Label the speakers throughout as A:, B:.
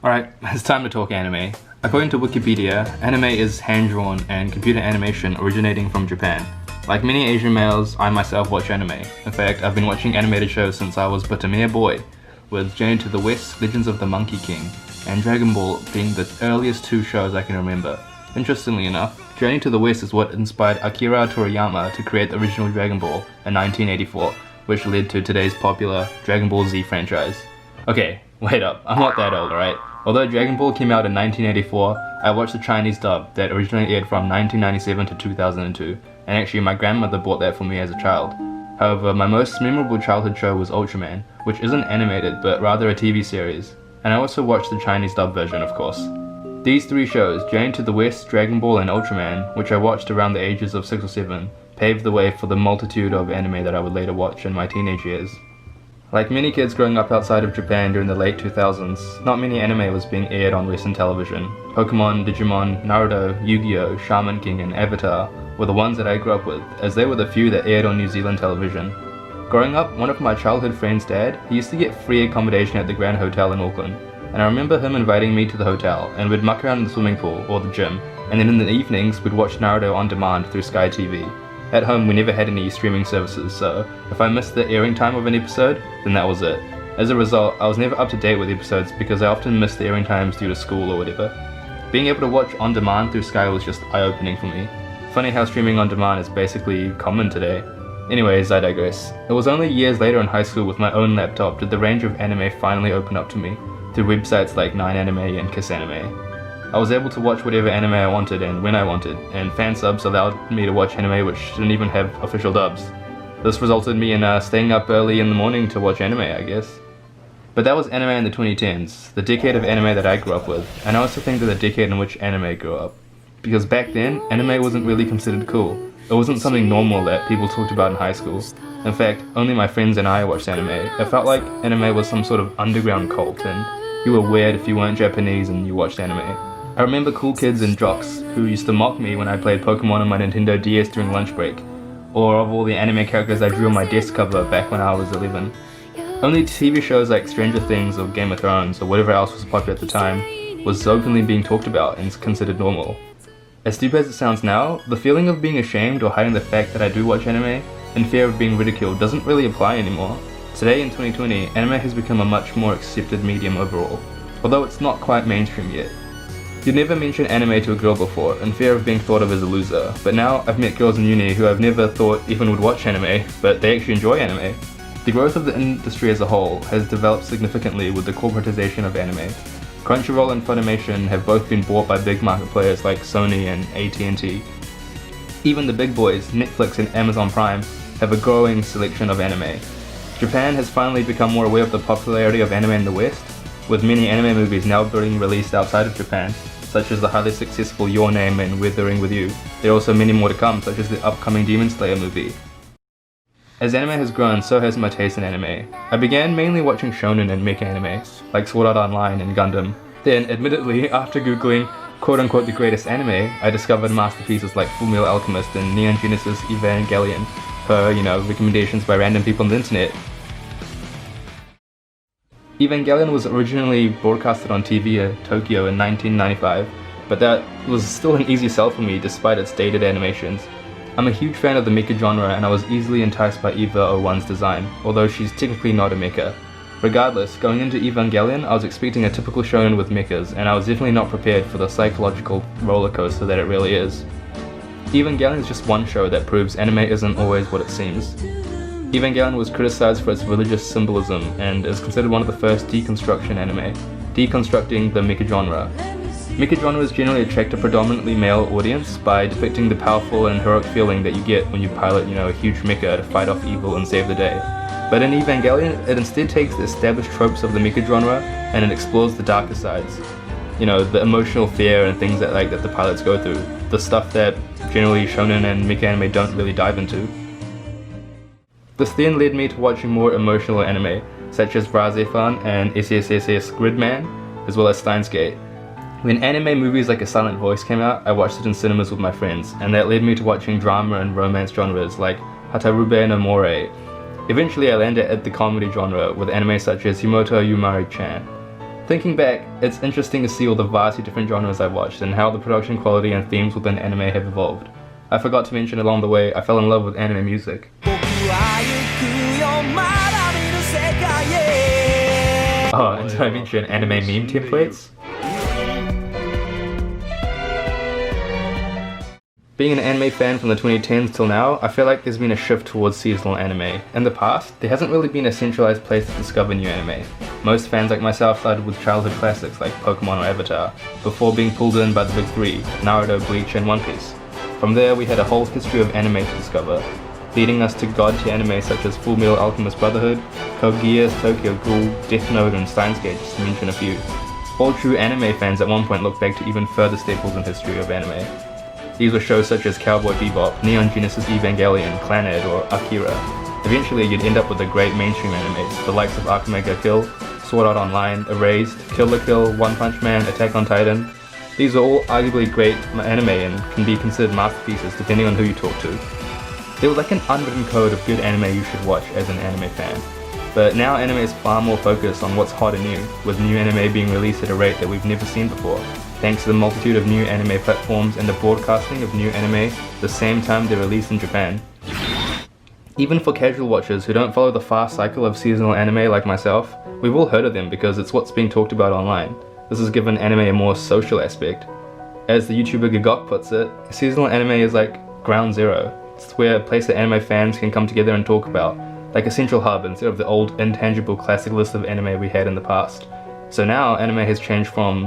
A: Alright, it's time to talk anime. According to Wikipedia, anime is hand-drawn and computer animation originating from Japan. Like many Asian males, I myself watch anime. In fact, I've been watching animated shows since I was but a mere boy, with Journey to the West, Legends of the Monkey King, and Dragon Ball being the earliest two shows I can remember. Interestingly enough, Journey to the West is what inspired Akira Toriyama to create the original Dragon Ball in 1984, which led to today's popular Dragon Ball Z franchise. Okay, wait up, I'm not that old, alright? Although Dragon Ball came out in 1984, I watched the Chinese dub that originally aired from 1997 to 2002, and actually my grandmother bought that for me as a child. However, my most memorable childhood show was Ultraman, which isn't animated but rather a TV series, and I also watched the Chinese dub version, of course. These three shows, Journey to the West, Dragon Ball and Ultraman, which I watched around the ages of 6 or 7, paved the way for the multitude of anime that I would later watch in my teenage years. Like many kids growing up outside of Japan during the late 2000s, not many anime was being aired on Western television. Pokemon, Digimon, Naruto, Yu-Gi-Oh!, Shaman King and Avatar were the ones that I grew up with, as they were the few that aired on New Zealand television. Growing up, one of my childhood friends' dad, he used to get free accommodation at the Grand Hotel in Auckland, and I remember him inviting me to the hotel, and we'd muck around in the swimming pool or the gym, and then in the evenings we'd watch Naruto on demand through Sky TV. At home we never had any streaming services, so if I missed the airing time of an episode, then that was it. As a result, I was never up to date with episodes because I often missed the airing times due to school or whatever. Being able to watch on demand through Sky was just eye-opening for me. Funny how streaming on demand is basically common today. Anyways, I digress. It was only years later in high school with my own laptop did the range of anime finally open up to me, through websites like 9anime and Kiss Anime. I was able to watch whatever anime I wanted and when I wanted, and fan subs allowed me to watch anime which didn't even have official dubs. This resulted in me in staying up early in the morning to watch anime, I guess. But that was anime in the 2010s, the decade of anime that I grew up with, and I also think that the decade in which anime grew up. Because back then, anime wasn't really considered cool. It wasn't something normal that people talked about in high school. In fact, only my friends and I watched anime. It felt like anime was some sort of underground cult, and you were weird if you weren't Japanese and you watched anime. I remember cool kids and jocks who used to mock me when I played Pokemon on my Nintendo DS during lunch break, or of all the anime characters I drew on my desk cover back when I was 11. Only TV shows like Stranger Things or Game of Thrones or whatever else was popular at the time was openly being talked about and considered normal. As stupid as it sounds now, the feeling of being ashamed or hiding the fact that I do watch anime in fear of being ridiculed doesn't really apply anymore. Today in 2020, anime has become a much more accepted medium overall, although it's not quite mainstream yet. You'd never mention anime to a girl before, in fear of being thought of as a loser, but now I've met girls in uni who I've never thought even would watch anime, but they actually enjoy anime. The growth of the industry as a whole has developed significantly with the corporatization of anime. Crunchyroll and Funimation have both been bought by big market players like Sony and AT&T. Even the big boys, Netflix and Amazon Prime, have a growing selection of anime. Japan has finally become more aware of the popularity of anime in the West, with many anime movies now being released outside of Japan, such as the highly successful Your Name and Weathering With You. There are also many more to come, such as the upcoming Demon Slayer movie. As anime has grown, so has my taste in anime. I began mainly watching shonen and mecha anime, like Sword Art Online and Gundam. Then, admittedly, after googling quote-unquote the greatest anime, I discovered masterpieces like Fullmetal Alchemist and Neon Genesis Evangelion, per, recommendations by random people on the internet. Evangelion was originally broadcasted on TV in Tokyo in 1995, but that was still an easy sell for me despite its dated animations. I'm a huge fan of the mecha genre and I was easily enticed by Eva 01's design, although she's technically not a mecha. Regardless, going into Evangelion, I was expecting a typical shonen with mechas, and I was definitely not prepared for the psychological rollercoaster that it really is. Evangelion is just one show that proves anime isn't always what it seems. Evangelion was criticized for its religious symbolism and is considered one of the first deconstruction anime, deconstructing the mecha genre. Mecha genres generally attract a predominantly male audience by depicting the powerful and heroic feeling that you get when you pilot, a huge mecha to fight off evil and save the day. But in Evangelion, it instead takes the established tropes of the mecha genre and it explores the darker sides. The emotional fear and things that the pilots go through, the stuff that generally shonen and mecha anime don't really dive into. This then led me to watching more emotional anime, such as Razefan and SSSS Gridman, as well as Steins Gate. When anime movies like A Silent Voice came out, I watched it in cinemas with my friends, and that led me to watching drama and romance genres like Hatarube no More. Eventually I landed at the comedy genre with anime such as Himoto Yumari-chan. Thinking back, it's interesting to see all the vastly different genres I've watched and how the production quality and themes within anime have evolved. I forgot to mention along the way, I fell in love with anime music. Oh, and did I mention anime meme templates? Being an anime fan from the 2010s till now, I feel like there's been a shift towards seasonal anime. In the past, there hasn't really been a centralized place to discover new anime. Most fans like myself started with childhood classics like Pokemon or Avatar, before being pulled in by the big three, Naruto, Bleach and One Piece. From there we had a whole history of anime to discover, leading us to god-tier anime such as Fullmetal Alchemist Brotherhood, Code Geass, Tokyo Ghoul, Death Note and Steins Gate, just to mention a few. All true anime fans at one point look back to even further staples in history of anime. These were shows such as Cowboy Bebop, Neon Genesis Evangelion, Clannad or Akira. Eventually you'd end up with the great mainstream animes, the likes of Akame ga Kill, Sword Art Online, Erased, Kill la Kill, One Punch Man, Attack on Titan. These are all arguably great anime and can be considered masterpieces depending on who you talk to. There was like an unwritten code of good anime you should watch as an anime fan. But now anime is far more focused on what's hot and new, with new anime being released at a rate that we've never seen before, thanks to the multitude of new anime platforms and the broadcasting of new anime the same time they're released in Japan. Even for casual watchers who don't follow the fast cycle of seasonal anime like myself, we've all heard of them because it's what's being talked about online. This has given anime a more social aspect. As the YouTuber Gagok puts it, seasonal anime is like ground zero. It's where a place that anime fans can come together and talk about, like a central hub instead of the old intangible classic list of anime we had in the past. So now anime has changed from,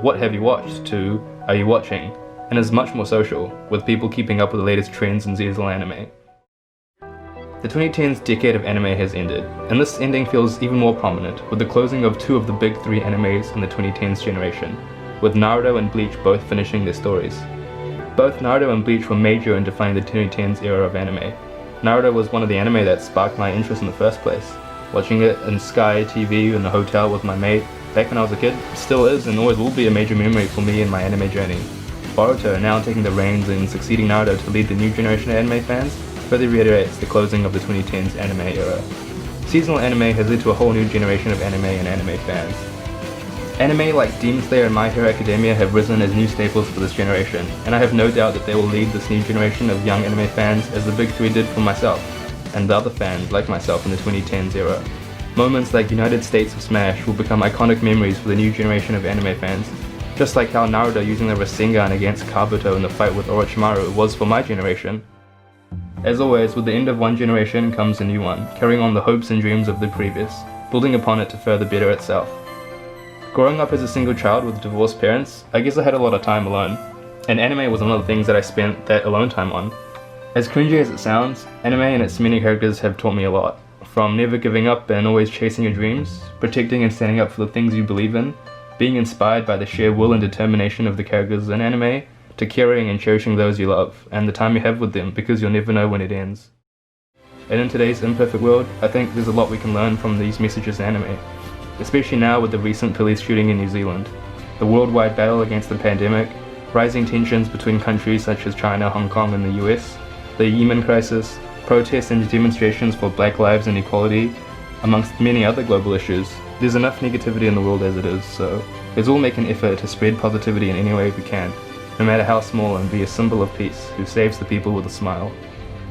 A: what have you watched to are you watching, and is much more social, with people keeping up with the latest trends in seasonal anime. The 2010s decade of anime has ended, and this ending feels even more prominent with the closing of two of the big three animes in the 2010s generation, with Naruto and Bleach both finishing their stories. Both Naruto and Bleach were major in defining the 2010s era of anime. Naruto was one of the anime that sparked my interest in the first place. Watching it in Sky TV in a hotel with my mate back when I was a kid still is and always will be a major memory for me in my anime journey. Boruto, now taking the reins and succeeding Naruto to lead the new generation of anime fans, further reiterates the closing of the 2010s anime era. Seasonal anime has led to a whole new generation of anime and anime fans. Anime like Demon Slayer and My Hero Academia have risen as new staples for this generation, and I have no doubt that they will lead this new generation of young anime fans as the big three did for myself, and the other fans like myself in the 2010s era. Moments like United States of Smash will become iconic memories for the new generation of anime fans, just like how Naruto using the Rasengan against Kabuto in the fight with Orochimaru was for my generation. As always, with the end of one generation comes a new one, carrying on the hopes and dreams of the previous, building upon it to further better itself. Growing up as a single child with divorced parents, I guess I had a lot of time alone, and anime was one of the things that I spent that alone time on. As cringy as it sounds, anime and its many characters have taught me a lot. From never giving up and always chasing your dreams, protecting and standing up for the things you believe in, being inspired by the sheer will and determination of the characters in anime, to caring and cherishing those you love, and the time you have with them because you'll never know when it ends. And in today's imperfect world, I think there's a lot we can learn from these messages in anime, especially now with the recent police shooting in New Zealand, the worldwide battle against the pandemic, rising tensions between countries such as China, Hong Kong and the US, the Yemen crisis, protests and demonstrations for Black lives and equality, amongst many other global issues. There's enough negativity in the world as it is, so let's all make an effort to spread positivity in any way we can, no matter how small, and be a symbol of peace who saves the people with a smile.